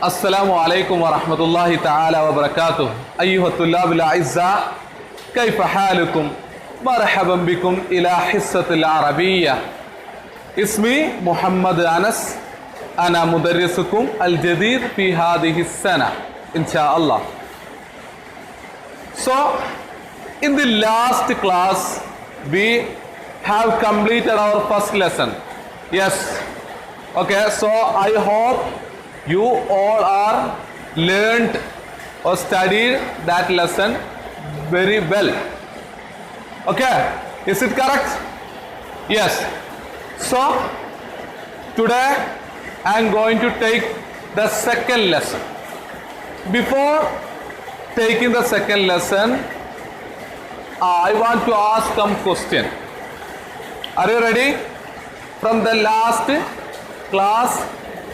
السلام عليكم ورحمة الله تعالى وبركاته أيها الطلاب الأعزاء كيف حالكم؟ مرحبا بكم إلى حصة العربية. اسمي محمد أنس، أنا مدرسكم الجديد في هذه السنة إن شاء الله. So, in the last class we have completed our first lesson. Yes. Okay, so I hope you all are learned or studied that lesson very well. Okay, is it correct? Yes. So today I am going to take the second lesson. Before taking the second lesson, I want to ask some question. Are you ready? From the last class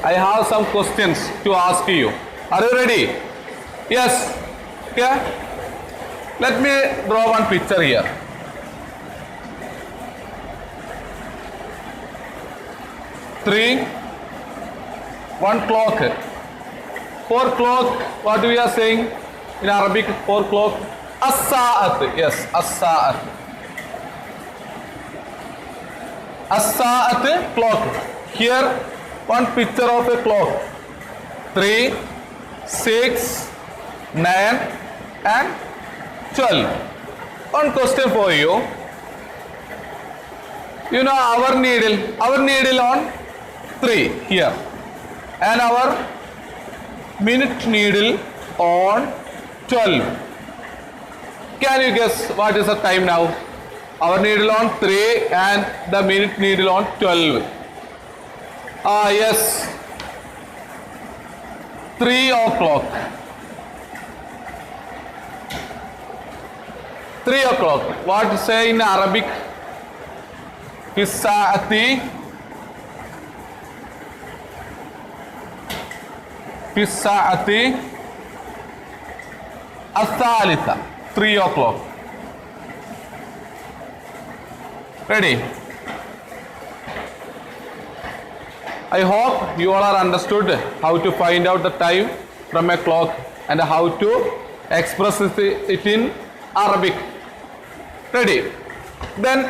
I have some questions to ask you. Are you ready? Yes. Okay. Let me draw one picture here. Three, one clock. 4 o'clock. What we are saying in Arabic? 4 o'clock. As-sa'at. Yes, as-sa'at. As-sa'at, clock. Here one picture of a clock. 3, 6, 9 and 12. One question for you. You know our needle on 3 here and our minute needle on 12. Can you guess what is the time now? Our needle on 3 and the minute needle on 12. Yes, 3 o'clock. 3 o'clock. What to say in Arabic? Fisa'ati. Fisa'ati. Athalitha. 3 o'clock. Ready? I hope you all are understood how to find out the time from a clock and how to express it in Arabic. Ready? Then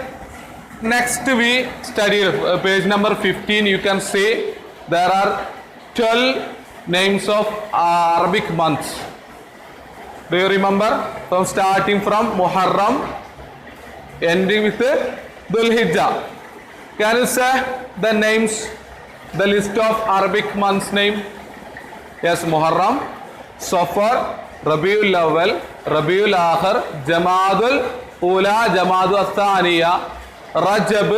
next we study page number 15. You can see there are 12 names of Arabic months. Do you remember? From starting from Muharram, ending with Dhul Hijjah. Can you say the names? The list of Arabic months name? Yes, Muharram, Safar, Rabiul Awwal, Rabiul Akhir, Jamadul Ula, Jamadul Thaniya, Rajab,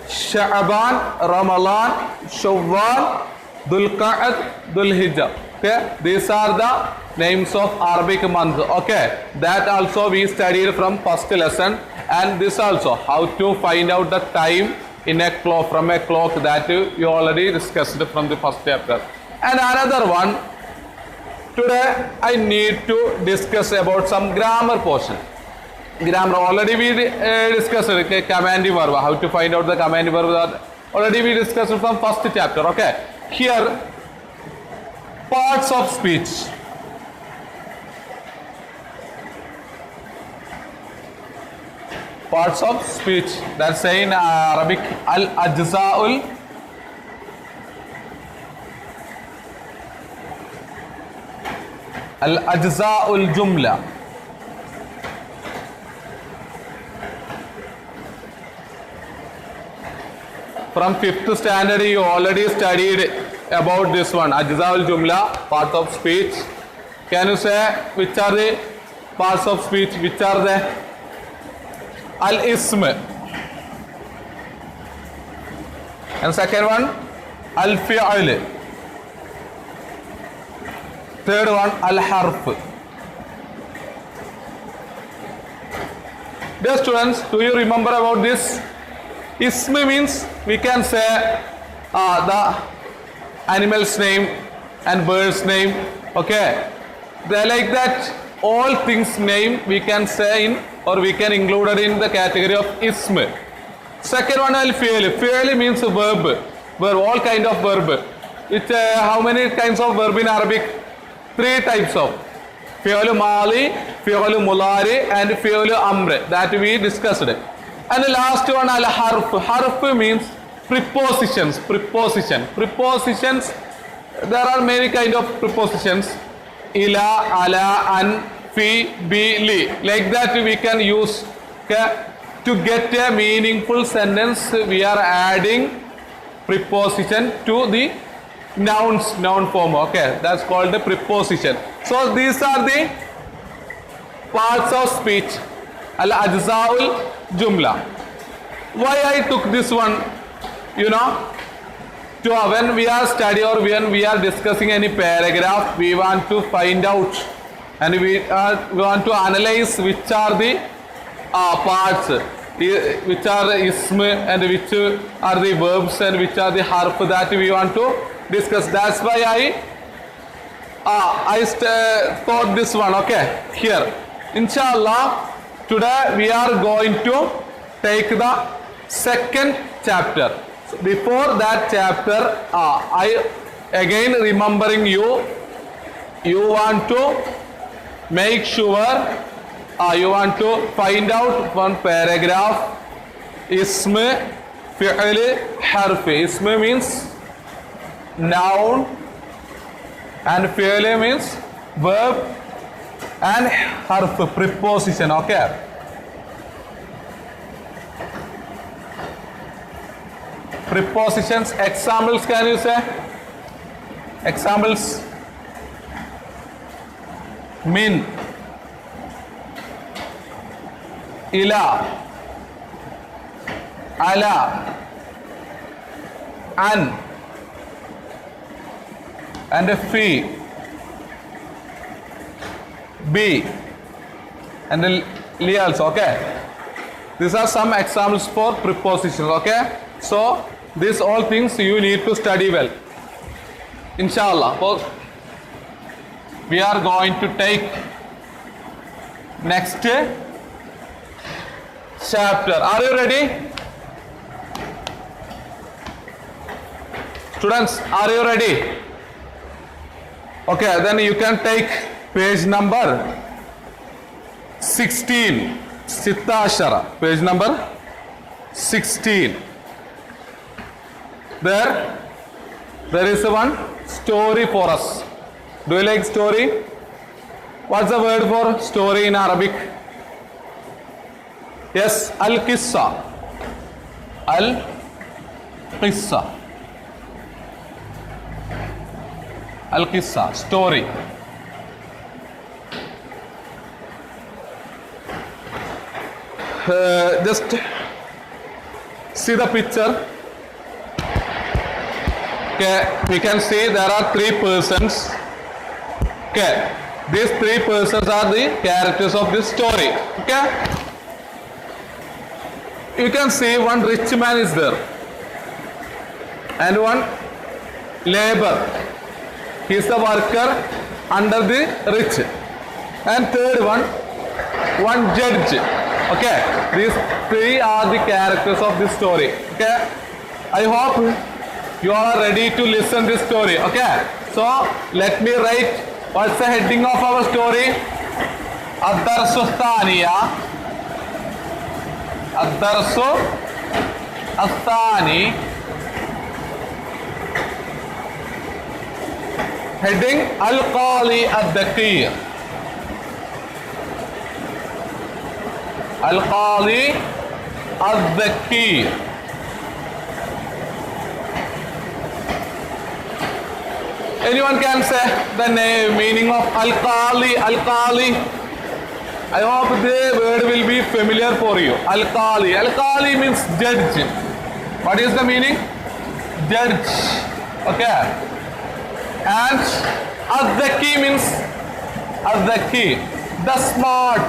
Sha'ban, Ramadan, Shawwal, Dhul Qa'ad, Dhul Hijjah. Okay, these are the names of Arabic months. Okay, that also we studied from first lesson, and this also how to find out the time in a clock, from a clock, that you already discussed from the first chapter. And another one, today I need to discuss about some grammar portion. Grammar already we discussed okay, commanding verb, how to find out the commanding verb, that already we discussed from first chapter. Okay, here parts of speech. Parts of speech, that's say in Arabic al-ajza'ul jumla. From 5th standard you already studied about this one, ajza'ul jumla, part of speech. Can you say which are the parts of speech? Which are the Al-Ism, and second one Al-Fi'l, third one Al-Harf. Dear students, do you remember about this? Ism means we can say the animal's name and bird's name. Okay, they like that all things name we can say in, or we can include it in the category of ism. Second one, al-fi'l. Fi'l means verb. Verb, all kind of verb. Which how many kinds of verb in Arabic? 3 types of fi'l mali, fi'l mulari, and fi'l amr that we discussed. And the last one al harf. Harf means prepositions. Prepositions. There are many kind of prepositions. Ila, ala, an, fi, bi, li. Like that we can use. Okay? To get a meaningful sentence, we are adding preposition to the noun form. Okay, that's called the preposition. So these are the parts of speech. Al ajzaul jumla. Why I took this one? You know, when we are studying or when we are discussing any paragraph, we want to find out and we want to analyze which are the parts, which are the ism and which are the verbs and which are the harf that we want to discuss. That's why I thought this one. Okay, here inshallah today we are going to take the second chapter. Before that chapter, I again remembering you want to make sure you want to find out one paragraph ism, fi'l, harf. Ism means noun and fi'l means verb and harf preposition. Okay, prepositions. Examples, can you say? Examples: min, ila, ala, an, and fi, bi, and li also. Okay, these are some examples for prepositions. Okay, so these all things you need to study well, inshallah. We are going to take next chapter. Are you ready? Students, are you ready? Okay, then you can take page number 16. Sitta Ashara, page number 16. There is one story for us. Do you like story? What's the word for story in Arabic? Yes, al-qissa. Al-qissa. Al-qissa, story. Just see the picture. Okay, we can see there are 3 persons. Okay, these 3 persons are the characters of this story. Okay, you can see one rich man is there and one labor. He is the worker under the rich, and third one judge. Okay, these 3 are the characters of this story. Okay, I hope you are ready to listen this story. Okay, so let me write what's the heading of our story. Ad-darsu ath-thaniya. Ad-darsu ath-thani. Heading Al-Qali Ad-Dhaki. Al-Qali Ad-Dhaki. Anyone can say the name, meaning of Al-Qali? Al-Qali. I hope the word will be familiar for you. Al-Qali. Al-Qali means judge. What is the meaning? Judge. Okay. And Ad-Dhaki means Ad-Dhaki, the smart.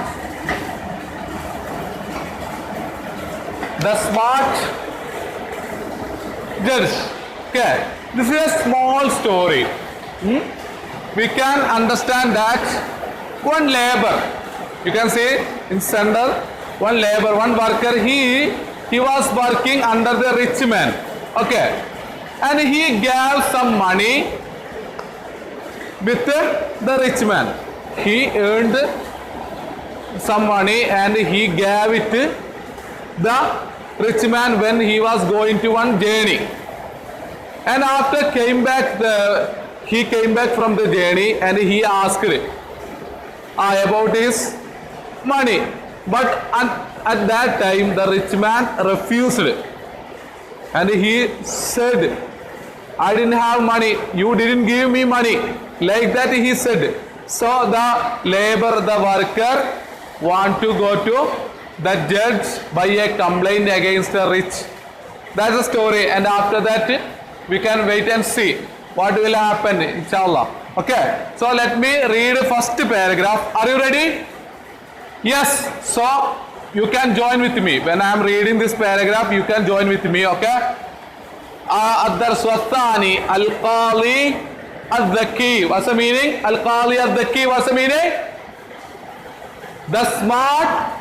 The smart judge. Okay. This is a small story. We can understand that one labor, you can say in center, one labor, one worker, he was working under the rich man. Okay. and he gave some money with the rich man. He earned some money and he gave it to the rich man when he was going to one journey. And after he came back from the journey and he asked about his money. But at that time the rich man refused. And he said, I didn't have money, you didn't give me money. Like that he said. So the worker want to go to the judge by a complaint against the rich. That's the story. And after that we can wait and see what will happen, inshallah. Okay, so let me read first paragraph. Are you ready? Yes. So you can join with me. When I am reading this paragraph, you can join with me. Okay. الدرس الثاني القاضي الذكي. What's the meaning? القاضي الذكي. What's the meaning? The smart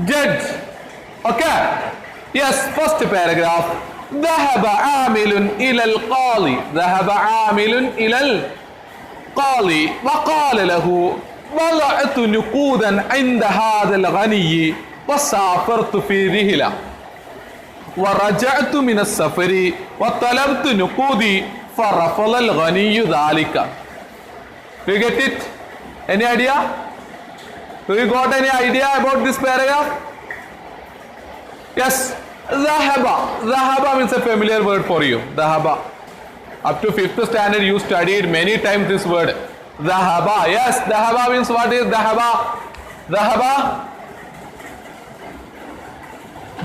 judge. Okay. Yes. First paragraph. ذهب عامل إلى القاضي. ذهب عامل إلى القاضي وقال له وضعت نقودا عند هذا الغني وسافرت في رحلة ورجعت من السفر وطلبت نقودي فرفض الغني ذلك. Do you get it? Any idea? Do you got any idea about this paragraph? Yes. Dhahaba. Dhahaba means a familiar word for you. Dhahaba. Up to 5th standard you studied many times this word. Dhahaba. Yes, dhahaba means what is dhahaba? Dhahaba.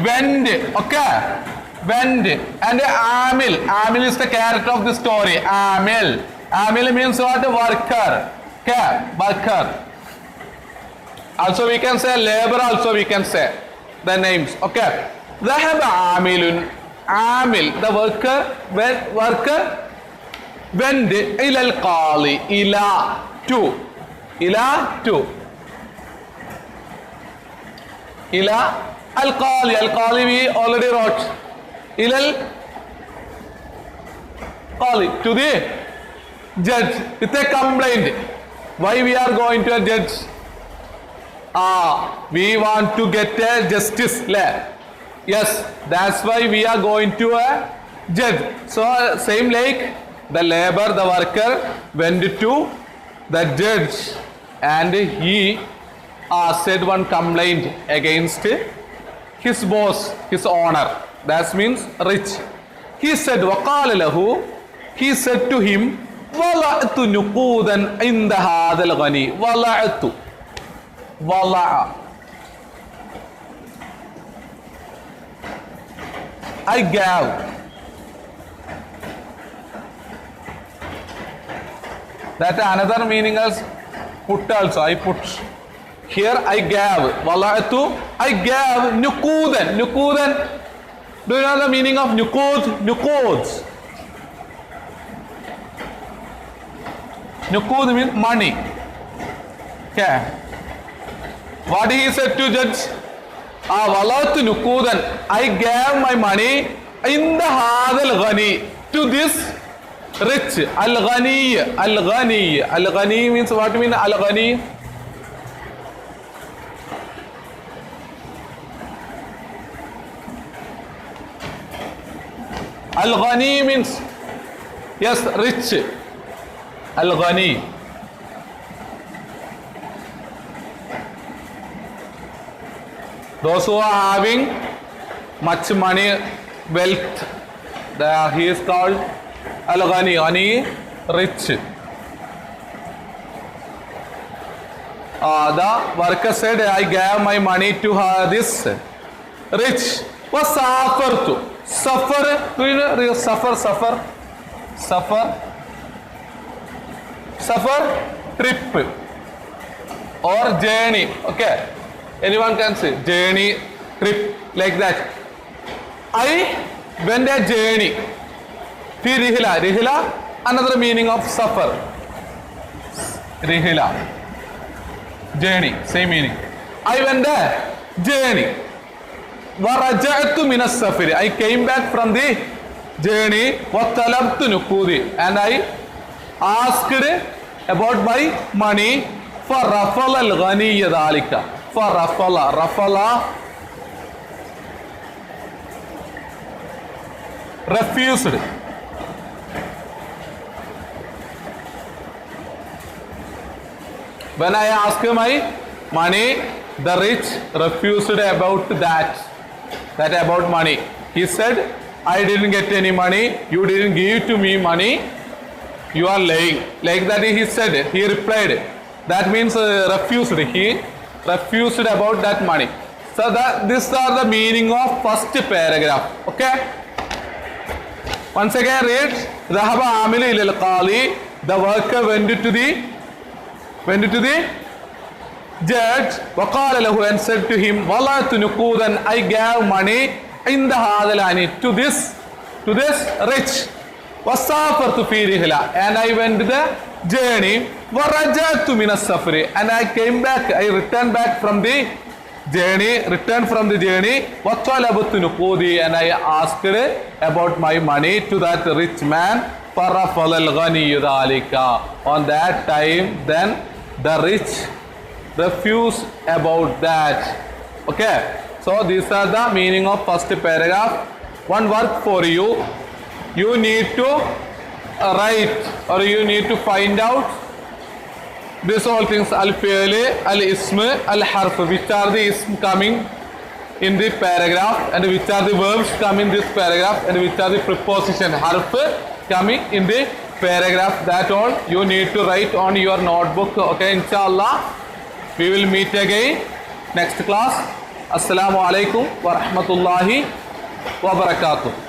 Went. Okay. Went. And amil. Amil is the character of the story. Amil. Amil means what? Worker. Okay. Worker. Also we can say labor. Also we can say the names. Okay. ذهب عامل. عامل. The worker. Worker. Went إلى القاضي. إلى to. إلى to. إلى القاضي. القاضي we already wrote. إلى القاضي. To the judge with a complaint. Why we are going to a judge? We want to get a justice. Yes, that's why we are going to a judge. So same like the labor, the worker went to the judge and he said one complaint against his boss, his owner. That means rich. He said, وَقَالَ لَهُ, he said to him, وَضَعْتُ نُقُودًا عِنْدَ هَذَا الْغَنِي. وَضَعْتُ. وَضَعَ. I gave. That another meaning is put also. I put. Here I gave. Wala'atu. I gave nukudan. Nukudan. Do you know the meaning of nukud? Nukuds. Nukud means money. Okay. What he said to judge? Wala'atu nukudan. I gave my money in the hadal ghani to this rich. Al-Ghani. Al-Ghani. Al-Ghani means what mean Al-Ghani? Al-Ghani means, yes, rich. Al-Ghani. Those who are having much money, wealth, he is called Al-Ghani. Ghani, rich. The worker said, I gave my money to this rich. وَسَافَرْتُ. Suffer, do you know, suffer, trip or journey. Okay, anyone can say journey, trip, like that. I went a journey. Rihila. Rihila, another meaning of suffer. Rihila, journey, same meaning. I went a journey. وَرَجَعْتُ مِنَ السَّفِرِ. I came back from the journey وطلبت نقودي and I asked about my money فرفض الغني ذلك رفض refused. When I asked my money, the rich refused about that about money. He said, I didn't get any money, you didn't give to me money, you are lying. Like that he said, he replied. That means refused. He refused about that money. So these are the meaning of first paragraph. Okay? Once again read. ذهب عامل إلى القاضي. The worker went to the judge وقال له and said to him وضعت نقودا I gave money عند هذا الغني to this rich وسافرت في رحلة and I went the journey ورجعت من السفر and I came back, I returned back from the journey وطلبت نقودي and I asked about my money to that rich man فرفض الغني ذلك. On that time then the rich refused about that. Okay, so these are the meaning of first paragraph. One work for you. You need to write or you need to find out these all things: al-fi'l, al-ism, al-harf, which are the ism coming in the paragraph and which are the verbs coming in this paragraph and which are the preposition harf coming in the paragraph. That all you need to write on your notebook. Okay, inshallah we will meet again next class. Assalamu alaikum wa rahmatullahi wa barakatuh.